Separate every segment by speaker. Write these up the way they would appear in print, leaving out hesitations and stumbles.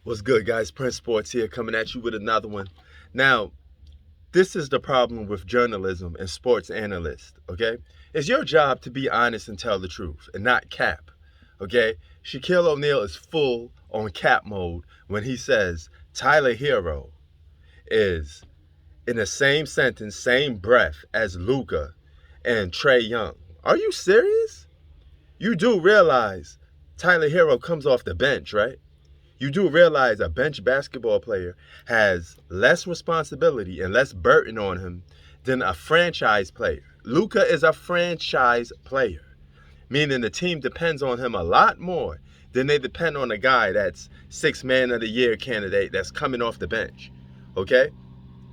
Speaker 1: What's good, guys? Prince Sports here, coming at you with another one. Now, this is the problem with journalism and sports analysts, okay? It's your job to be honest and tell the truth and not cap, okay? Shaquille O'Neal is full on cap mode when he says Tyler Herro is in the same sentence, same breath as Luka and Trae Young. Are you serious? You do realize Tyler Herro comes off the bench, right? You do realize a bench basketball player has less responsibility and less burden on him than a franchise player. Luka is a franchise player, meaning the team depends on him a lot more than they depend on a guy that's six man of the year candidate that's coming off the bench. Okay?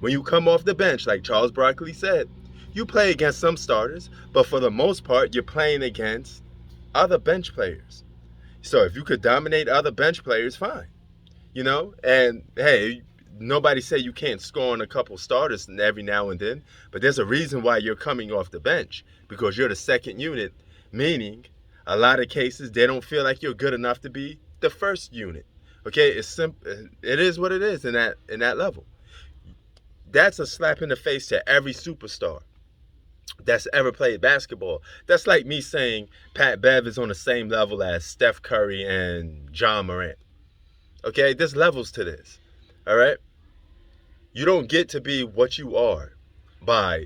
Speaker 1: When you come off the bench, like Charles Barkley said, you play against some starters, but for the most part, you're playing against other bench players. So if you could dominate other bench players, fine. And hey, nobody say you can't score on a couple starters every now and then, but there's a reason why you're coming off the bench, because you're the second unit, meaning a lot of cases they don't feel like you're good enough to be the first unit. Okay, it's simple. It is what it is in that level. That's a slap in the face to every superstar that's ever played basketball. That's like me saying Pat Bev is on the same level as Steph Curry and John Morant. Okay, there's levels to this. All right? You don't get to be what you are by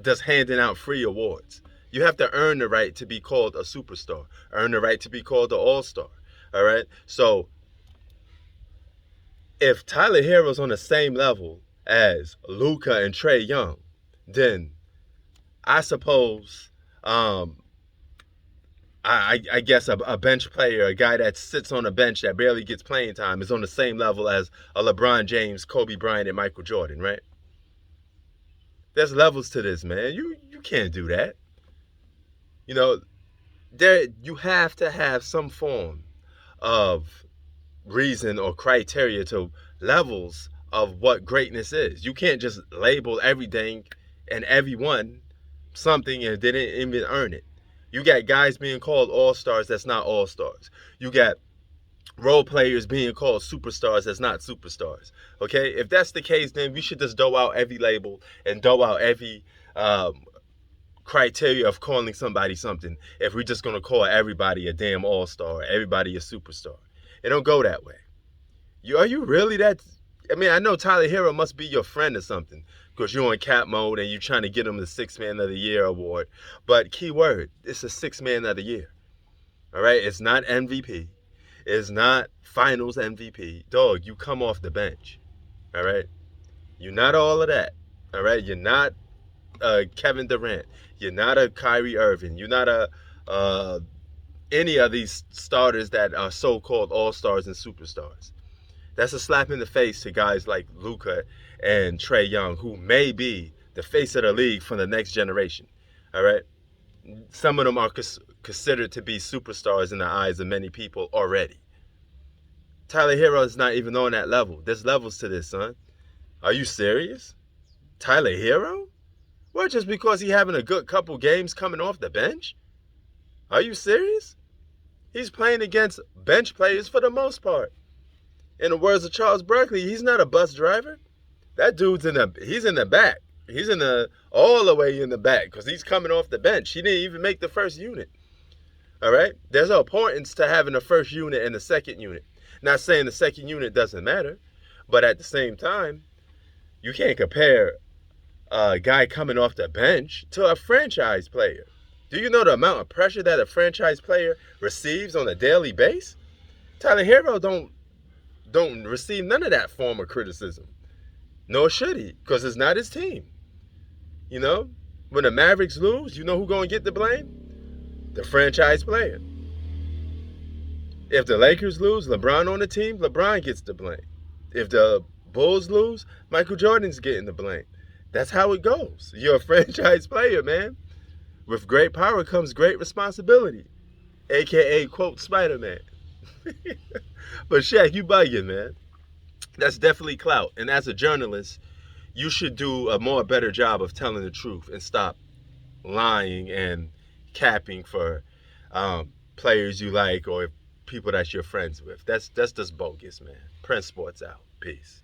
Speaker 1: just handing out free awards. You have to earn the right to be called a superstar, earn the right to be called an all-star. All right? So if Tyler Herro's on the same level as Luka and Trae Young, then I suppose I guess a bench player, a guy that sits on a bench that barely gets playing time, is on the same level as a LeBron James, Kobe Bryant, and Michael Jordan, right? There's levels to this, man. You can't do that. You know, you have to have some form of reason or criteria to levels of what greatness is. You can't just label everything and everyone something and didn't even earn it. You got guys being called all-stars that's not all-stars. You got role players being called superstars that's not superstars. Okay? If that's the case, then we should just dough out every label and dough out every criteria of calling somebody something if we're just going to call everybody a damn all-star, everybody a superstar. It don't go that way. Are you really that? I mean, I know Tyler Herro must be your friend or something because you're on cap mode and you're trying to get him the Six Man of the Year award. But key word, it's a Six Man of the Year. All right? It's not MVP. It's not Finals MVP. Dog, you come off the bench. All right? You're not all of that. All right? You're not Kevin Durant. You're not a Kyrie Irving. You're not any of these starters that are so-called all-stars and superstars. That's a slap in the face to guys like Luka and Trae Young, who may be the face of the league for the next generation. All right? Some of them are considered to be superstars in the eyes of many people already. Tyler Herro is not even on that level. There's levels to this, son. Are you serious? Tyler Herro? Well, just because he's having a good couple games coming off the bench? Are you serious? He's playing against bench players for the most part. In the words of Charles Barkley, he's not a bus driver. That dude's he's in the back. He's all the way in the back because he's coming off the bench. He didn't even make the first unit. All right? There's an importance to having the first unit and the second unit. Not saying the second unit doesn't matter, but at the same time, you can't compare a guy coming off the bench to a franchise player. Do you know the amount of pressure that a franchise player receives on a daily basis? Tyler Herro don't receive none of that form of criticism. Nor should he, because it's not his team. You know, when the Mavericks lose, you know who's going to get the blame? The franchise player. If the Lakers lose, LeBron on the team, LeBron gets the blame. If the Bulls lose, Michael Jordan's getting the blame. That's how it goes. You're a franchise player, man. With great power comes great responsibility. AKA, quote, Spider-Man. But Shaq, you bugging, man. That's definitely clout. And as a journalist, you should do a better job of telling the truth and stop lying and capping for players you like or people that you're friends with. That's just bogus, man. Prince Sports out. Peace.